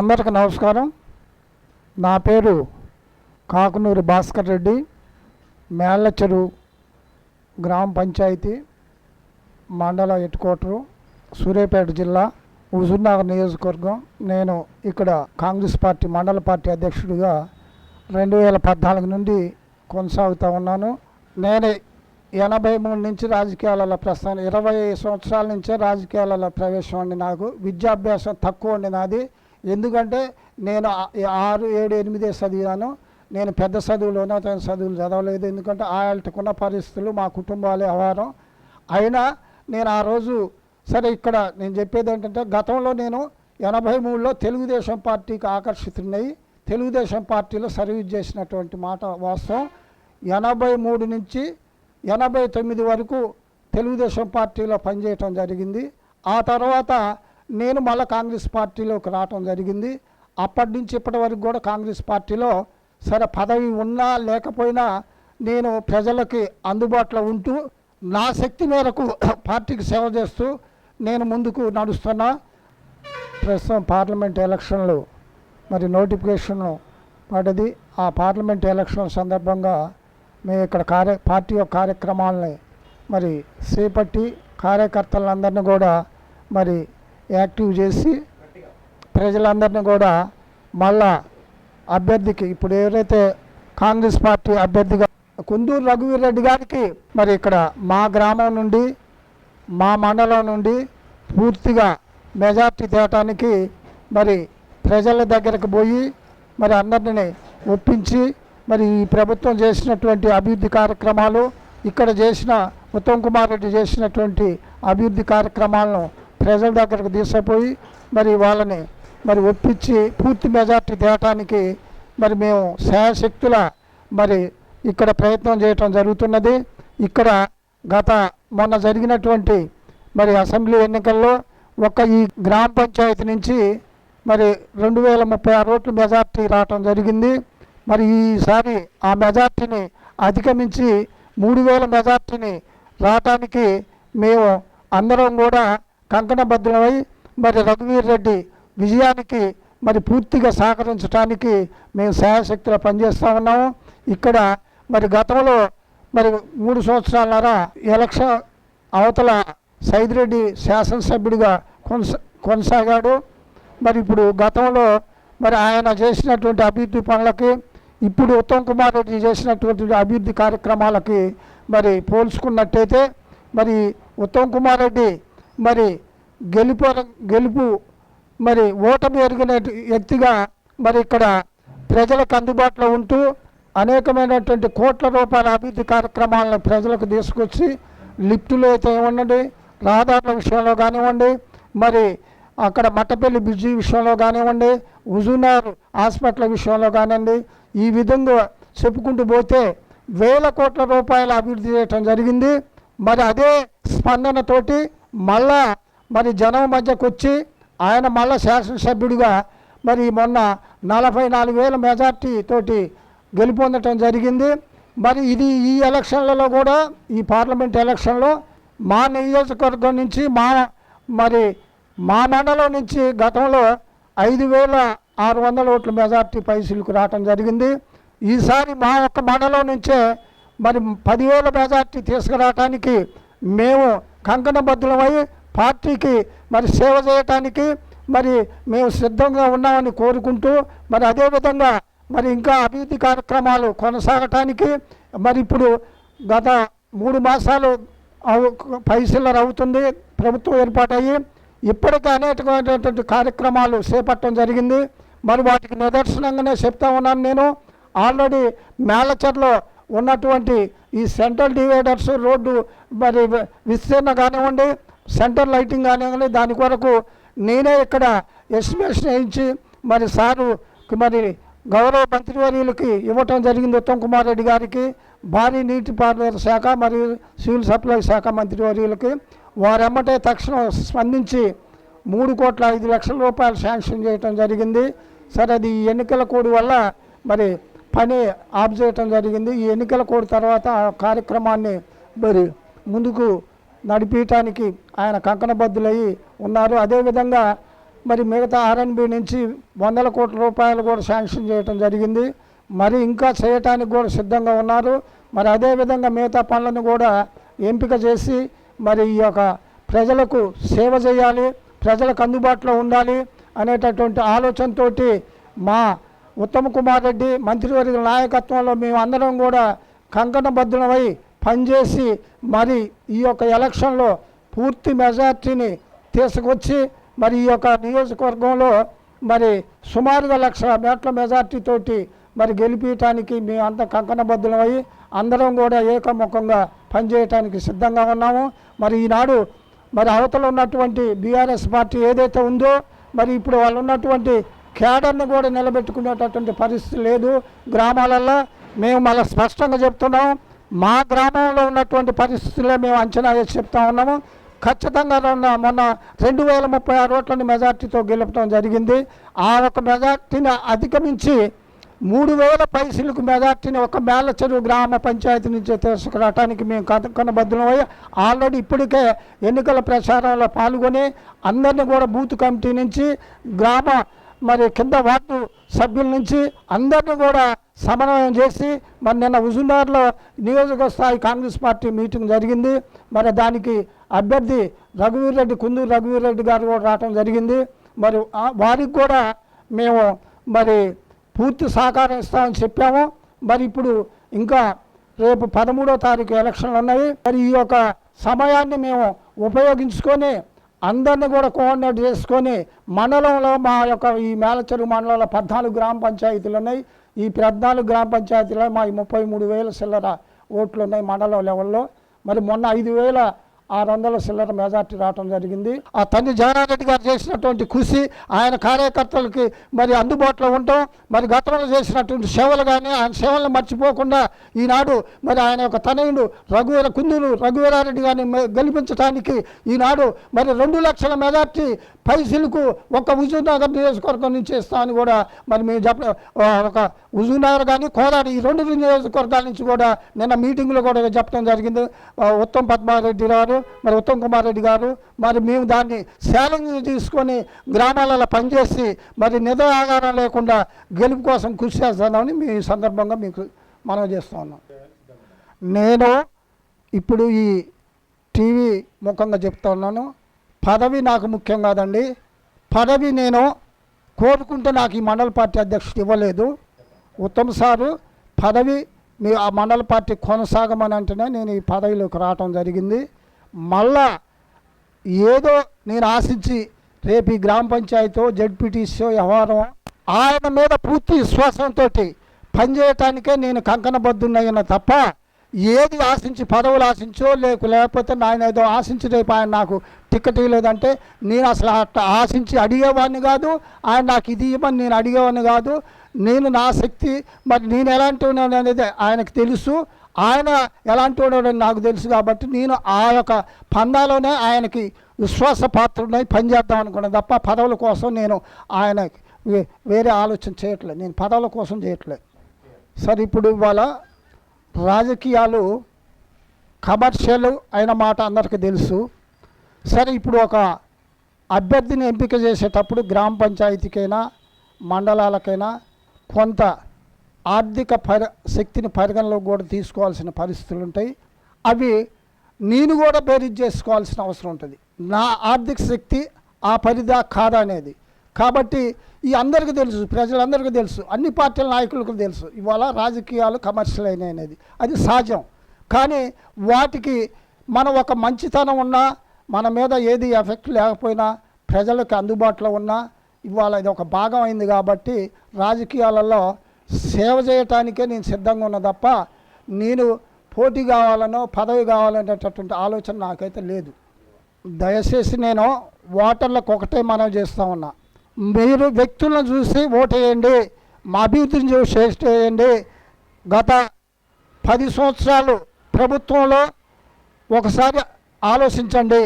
అందరికీ నమస్కారం. నా పేరు కాకునూరి భాస్కర్ రెడ్డి, మేళ్ళచెరువు గ్రామ పంచాయతీ, మండల హెడ్‌క్వార్టర్, సూర్యాపేట జిల్లా, హుజూర్నగర్ నియోజకవర్గం. నేను ఇక్కడ కాంగ్రెస్ పార్టీ మండల పార్టీ అధ్యక్షుడిగా 2014 నుండి కొనసాగుతూ ఉన్నాను. నేను 83 నుంచి రాజకీయాలలో ప్రస్థానం, 20 సంవత్సరాల నుంచే రాజకీయాలలో ప్రవేశం అండి. నాకు విద్యాభ్యాసం తక్కువ అండి నాది. ఎందుకంటే నేను 6, 7, 8 చదివాను. నేను పెద్ద చదువులు, ఉన్నతమైన చదువులు చదవలేదు. ఎందుకంటే ఆయనకున్న పరిస్థితులు, మా కుటుంబాలే వ్యవహారం. అయినా నేను ఆ రోజు సరే, ఇక్కడ నేను చెప్పేది ఏంటంటే, గతంలో నేను 83లో తెలుగుదేశం పార్టీకి ఆకర్షితున్నయి, తెలుగుదేశం పార్టీలో సర్వీస్ చేసినటువంటి మాట వాస్తవం. 83 నుంచి 89 వరకు తెలుగుదేశం పార్టీలో పనిచేయటం జరిగింది. ఆ తర్వాత నేను మళ్ళీ కాంగ్రెస్ పార్టీలోకి రావటం జరిగింది. అప్పటి నుంచి ఇప్పటి వరకు కూడా కాంగ్రెస్ పార్టీలో సరే పదవి ఉన్నా లేకపోయినా నేను ప్రజలకి అందుబాటులో ఉంటూ నా శక్తి మేరకు పార్టీకి సేవ చేస్తూ నేను ముందుకు నడుస్తున్నా. ప్రస్తుతం పార్లమెంట్ ఎలక్షన్లు మరి నోటిఫికేషన్ పడ్డది. ఆ పార్లమెంట్ ఎలక్షన్ సందర్భంగా మేము ఇక్కడ పార్టీ యొక్క కార్యక్రమాలని మరి చేపట్టి కార్యకర్తలందరినీ కూడా మరి యాక్టివ్ చేసి ప్రజలందరినీ కూడా మళ్ళా అభ్యర్థికి, ఇప్పుడు ఎవరైతే కాంగ్రెస్ పార్టీ అభ్యర్థిగా కుందూరు రఘువీర్ రెడ్డి గారికి మరి ఇక్కడ మా గ్రామం నుండి, మా మండలం నుండి పూర్తిగా మెజార్టీ తేటానికి మరి ప్రజల దగ్గరకు పోయి మరి అందరినీ ఒప్పించి మరి ఈ ప్రభుత్వం చేసినటువంటి అభివృద్ధి కార్యక్రమాలు, ఇక్కడ చేసిన ఉత్తమ్ కుమార్ రెడ్డి చేసినటువంటి అభివృద్ధి కార్యక్రమాలను ప్రజల దగ్గరకు తీసుకుపోయి మరి వాళ్ళని మరి ఒప్పించి పూర్తి మెజార్టీ తేటానికి మరి మేము శాయశక్తుల మరి ఇక్కడ ప్రయత్నం చేయటం జరుగుతున్నది. ఇక్కడ మొన్న జరిగినటువంటి మరి అసెంబ్లీ ఎన్నికల్లో ఈ గ్రామ పంచాయతీ నుంచి మరి 2036 ఓట్ల మెజార్టీ రావటం జరిగింది. మరి ఈసారి ఆ మెజార్టీని అధిగమించి 3000 మెజార్టీని రావటానికి మేము అందరం కూడా కంకణబద్ధమై మరి రఘువీర్ రెడ్డి విజయానికి మరి పూర్తిగా సహకరించడానికి మేము శాయశక్తిలో పనిచేస్తూ ఉన్నాము. ఇక్కడ మరి గతంలో మరి 3 సంవత్సరాలన్నర ఎలక్షన్ అవతల సైదిరెడ్డి శాసనసభ్యుడిగా కొనసాగాడు. మరి ఇప్పుడు గతంలో మరి ఆయన చేసినటువంటి అభివృద్ధి పనులకి, ఇప్పుడు ఉత్తమ్ కుమార్ రెడ్డి చేసినటువంటి అభివృద్ధి కార్యక్రమాలకి పోల్చుకున్నట్టయితే మరి ఉత్తమ్ కుమార్ రెడ్డి మరి గెలుపు మరి ఓటమి ఎరిగిన వ్యక్తిగా మరి ఇక్కడ ప్రజలకు అందుబాటులో ఉంటూ అనేకమైనటువంటి కోట్ల రూపాయల అభివృద్ధి కార్యక్రమాలను ప్రజలకు తీసుకొచ్చి, లిఫ్టులు అయితే ఇవ్వండి, రహదారుల విషయంలో కానివ్వండి, మరి అక్కడ మట్టపల్లి బ్రిడ్జి విషయంలో కానివ్వండి, హుజూర్నగర్ హాస్పిటల్ విషయంలో కానివ్వండి, ఈ విధంగా చెప్పుకుంటూ పోతే 1000 కోట్ల రూపాయల అభివృద్ధి చేయటం జరిగింది. మరి అదే స్పందనతోటి మళ్ళా మరి జనం మధ్యకు వచ్చి ఆయన మళ్ళా శాసనసభ్యుడిగా మరి మొన్న 44,000 మెజార్టీ తోటి గెలుపొందటం జరిగింది. మరి ఈ ఎలక్షన్లలో కూడా, ఈ పార్లమెంట్ ఎలక్షన్లో మా నియోజకవర్గం నుంచి మా మండలం నుంచి గతంలో 5,600 ఓట్ల మెజార్టీ పైసలకు రావటం జరిగింది. ఈసారి మా ఒక్క మండలం నుంచే మరి 10,000 మెజార్టీ తీసుకురావటానికి మేము కంకణబద్ధులమై పార్టీకి మరి సేవ చేయటానికి మరి మేము సిద్ధంగా ఉన్నామని కోరుకుంటూ, మరి అదేవిధంగా మరి ఇంకా అభివృద్ధి కార్యక్రమాలు కొనసాగటానికి మరి ఇప్పుడు గత 3 మాసాలు పైసలు అవుతుంది ప్రభుత్వం ఏర్పాటయ్యి, ఇప్పటికే అనేకమైనటువంటి కార్యక్రమాలు చేపట్టడం జరిగింది. మరి వాటికి నిదర్శనంగానే చెప్తా ఉన్నాను. నేను ఆల్రెడీ మేళ్ళచెరులో ఉన్నటువంటి ఈ సెంట్రల్ డివైడర్స్ రోడ్డు మరి విస్తీర్ణ కానివ్వండి, సెంటర్ లైటింగ్ కానివ్వండి, దాని కొరకు నేనే ఇక్కడ ఎస్టిమేషన్ వేయించి మరి సారు మరి గౌరవ మంత్రివర్యులకి ఇవ్వటం జరిగింది. ఉత్తమ్ కుమార్ రెడ్డి గారికి, భారీ నీటిపారుదల శాఖ మరియు సివిల్ సప్లై శాఖ మంత్రివర్యులకి వారెమ్మటే తక్షణం స్పందించి 3,05,00,000 రూపాయలు శాంక్షన్ చేయటం జరిగింది. సరే, అది ఈ ఎన్నికల కోడ్ వల్ల మరి పని ఆఫ్ చేయటం జరిగింది. ఈ ఎన్నికల కోడ్ తర్వాత ఆ కార్యక్రమాన్ని మరి ముందుకు నడిపించడానికి ఆయన కంకణబద్ధులయ్యి ఉన్నారు. అదేవిధంగా మరి మిగతా ఆర్ఎన్బి నుంచి 100 కోట్ల రూపాయలు కూడా శాంక్షన్ చేయడం జరిగింది. మరి ఇంకా చేయటానికి కూడా సిద్ధంగా ఉన్నారు. మరి అదేవిధంగా మిగతా పనులను కూడా ఎంపిక చేసి మరి ఈ యొక్క ప్రజలకు సేవ చేయాలి, ప్రజలకు అందుబాటులో ఉండాలి అనేటటువంటి ఆలోచనతోటి మా ఉత్తమ్ కుమార్ రెడ్డి మంత్రివర్యుల నాయకత్వంలో మేము అందరం కూడా కంకణబద్ధులమై పనిచేసి మరి ఈ యొక్క ఎలక్షన్లో పూర్తి మెజార్టీని తీసుకొచ్చి మరి ఈ యొక్క నియోజకవర్గంలో మరి సుమారుగా 1,00,000 ఓట్ల మెజార్టీతోటి మరి గెలిపించడానికి మేము అంతా కంకణబద్ధులమై అందరం కూడా ఏకముఖంగా పనిచేయటానికి సిద్ధంగా ఉన్నాము. మరి ఈనాడు మరి అవతల ఉన్నటువంటి బీఆర్ఎస్ పార్టీ ఏదైతే ఉందో మరి ఇప్పుడు వాళ్ళు ఉన్నటువంటి క్యాడర్ని కూడా నిలబెట్టుకునేటటువంటి పరిస్థితి లేదు గ్రామాలలో. మేము మళ్ళీ స్పష్టంగా చెప్తున్నాం, మా గ్రామంలో ఉన్నటువంటి పరిస్థితులే మేము అంచనా వేసి చెప్తా ఉన్నాము. ఖచ్చితంగా మొన్న 2036 ఓట్లని మెజార్టీతో గెలపడం జరిగింది. ఆ ఒక మెజార్టీని అధిగమించి 3,000 పైసలకు మెజార్టీని ఒక మేళ్ళచెరువు గ్రామ పంచాయతీ నుంచి తీసుకురావడానికి మేము కనబద్ధమై ఆల్రెడీ ఇప్పటికే ఎన్నికల ప్రచారంలో పాల్గొని అందరినీ కూడా బూత్ కమిటీ నుంచి గ్రామ మరి కింద వార్డు సభ్యుల నుంచి అందరినీ కూడా సమన్వయం చేసి మరి నిన్న హుజూర్నగర్లో నియోజకవర్గ స్థాయి కాంగ్రెస్ పార్టీ మీటింగ్ జరిగింది. మరి దానికి అభ్యర్థి రఘువీర్ రెడ్డి, కుందూరు రఘువీర్ రెడ్డి గారు కూడా రావడం జరిగింది. మరి వారికి కూడా మేము మరి పూర్తి సహకారం ఇస్తామని చెప్పాము. మరి ఇప్పుడు ఇంకా రేపు 13వ తారీఖు ఎలక్షన్లు ఉన్నాయి. మరి ఈ యొక్క సమయాన్ని మేము ఉపయోగించుకొని అందరినీ కూడా కోఆర్డినేట్ చేసుకొని మండలంలో మా యొక్క ఈ మేళ్ళచెరువు మండలంలో 14 గ్రామ పంచాయతీలు ఉన్నాయి. ఈ 14 గ్రామ పంచాయతీలో మా 33,000 చిల్లర ఓట్లు ఉన్నాయి మండలం లెవెల్లో. మరి మొన్న 5,600 చిల్లర మెజార్టీ రావడం జరిగింది. ఆ తండ్రి జగన్నారెడ్డి గారు చేసినటువంటి కృషి, ఆయన కార్యకర్తలకి మరి అందుబాటులో ఉంటాం, మరి గతంలో చేసినటువంటి సేవలు కానీ ఆయన సేవలను మర్చిపోకుండా ఈనాడు మరి ఆయన యొక్క తనయుడు కుందూరు రఘువీరారెడ్డి గారిని గెలిపించడానికి ఈనాడు మరి 2 లక్షల మెజార్టీ పైసలకు ఒక హుజూర్నగర్ నియోజకవర్గం నుంచి ఇస్తామని కూడా మరి మేము ఒక హుజూర్నగర్ కానీ కోదాడు ఈ 2 నియోజకవర్గాల నుంచి కూడా నిన్న మీటింగ్లో కూడా చెప్పడం జరిగింది. ఉత్తమ్ పద్మారెడ్డి గారు మరి ఉత్తమ్ కుమార్ రెడ్డి గారు మరి మేము దాన్ని ఛాలెంజ్ తీసుకొని గ్రామాలలో పనిచేసి మరి నిరాగారం లేకుండా గెలుపు కోసం కృషి చేస్తామని మీ సందర్భంగా మీకు మనవి చేస్తూ ఉన్నాం. నేను ఇప్పుడు ఈ టీవీ ముఖంగా చెప్తా ఉన్నాను, పదవి నాకు ముఖ్యం కాదండి. పదవి నేను కోరుకుంటే నాకు ఈ మండల పార్టీ అధ్యక్షుడు ఇవ్వలేదు. ఉత్తమ్ సారు పదవి మీ ఆ మండల పార్టీ కొనసాగమని అంటేనే నేను ఈ పదవిలోకి రావటం జరిగింది. మళ్ళా ఏదో నేను ఆశించి రేపు ఈ గ్రామ పంచాయతీ జడ్పీటీసీ వ్యవహారం ఆయన మీద పూర్తి విశ్వాసంతో పనిచేయటానికే నేను కంకణబద్ధున్నయ్యన తప్ప ఏది ఆశించి పదవులు ఆశించో లేకపోతే ఆయన ఏదో ఆశించి రేపు ఆయన నాకు టికెట్ ఇవ్వలేదంటే నేను అసలు ఆశించి అడిగేవాడిని కాదు. ఆయన నాకు ఇది ఇవ్వమని నేను అడిగేవాడిని కాదు. నేను నా శక్తి మరి నేను ఎలాంటి ఉన్నాను అనేది ఆయనకు తెలుసు, ఆయన ఎలాంటి ఉన్నాడని నాకు తెలుసు. కాబట్టి నేను ఆ యొక్క పందాలోనే ఆయనకి విశ్వాస పాత్రుడై పనిచేద్దాం అనుకున్నాను తప్ప పదవుల కోసం నేను ఆయన వేరే ఆలోచన చేయట్లేదు, నేను పదవుల కోసం చేయట్లేదు. సరే, ఇప్పుడు ఇవాళ రాజకీయాలు కమర్షియల్ అయిన మాట అందరికీ తెలుసు. సరే, ఇప్పుడు ఒక అభ్యర్థిని ఎంపిక చేసేటప్పుడు గ్రామ పంచాయతీకైనా మండలాలకైనా కొంత ఆర్థిక శక్తిని పరిగణలోకి కూడా తీసుకోవాల్సిన పరిస్థితులు ఉంటాయి. అవి నేను కూడా బేరీజ్ చేసుకోవాల్సిన అవసరం ఉంటుంది. నా ఆర్థిక శక్తి ఆ పరిధా కాదా అనేది. కాబట్టి ఈ అందరికీ తెలుసు, ప్రజలందరికీ తెలుసు, అన్ని పార్టీల నాయకులకు తెలుసు ఇవాళ రాజకీయాలు కమర్షియల్ అయినాయి అనేది. అది సహజం. కానీ వాటికి మనం ఒక మంచితనం ఉన్నా, మన మీద ఏది ఎఫెక్ట్ లేకపోయినా, ప్రజలకు అందుబాటులో ఉన్నా ఇవాళ ఇది ఒక భాగం అయింది. కాబట్టి రాజకీయాలలో సేవ చేయటానికే నేను సిద్ధంగా ఉన్నా తప్ప నేను పోటీ కావాలనో పదవి కావాలనేటటువంటి ఆలోచన నాకైతే లేదు. దయచేసి నేను ఓటర్లకు ఒకటే మనవి చేస్తూ ఉన్నా, మీరు వ్యక్తులను చూసి ఓటేయండి, మా అభివృద్ధిని చూసి చేయండి. గత 10 సంవత్సరాలు ప్రభుత్వంలో ఒకసారి ఆలోచించండి.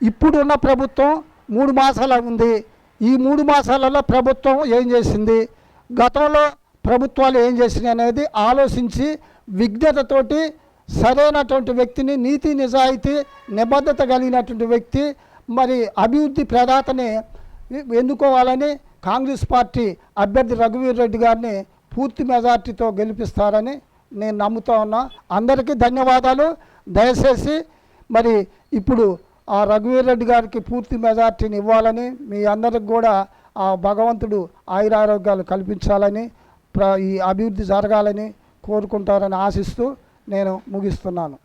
ఇప్పుడున్న ప్రభుత్వం 3 మాసాలు ఉంది. ఈ 3 మాసాలలో ప్రభుత్వం ఏం చేసింది, గతంలో ప్రభుత్వాలు ఏం చేసినాయి అనేది ఆలోచించి విజ్ఞతతోటి సరైనటువంటి వ్యక్తిని, నీతి నిజాయితీ నిబద్ధత కలిగినటువంటి వ్యక్తి, మరి అభివృద్ధి ప్రదాతని ఎన్నుకోవాలని కాంగ్రెస్ పార్టీ అభ్యర్థి రఘువీర్ రెడ్డి గారిని పూర్తి మెజార్టీతో గెలిపిస్తారని నేను నమ్ముతా ఉన్నా. అందరికీ ధన్యవాదాలు. దయచేసి మరి ఇప్పుడు ఆ రఘువీర్ రెడ్డి గారికి పూర్తి మెజార్టీని ఇవ్వాలని, మీ అందరికి కూడా ఆ భగవంతుడు ఆయురారోగ్యాలు కల్పించాలని, ఈ అభివృద్ధి జరగాలని కోరుకుంటారని ఆశిస్తూ నేను ముగిస్తున్నాను.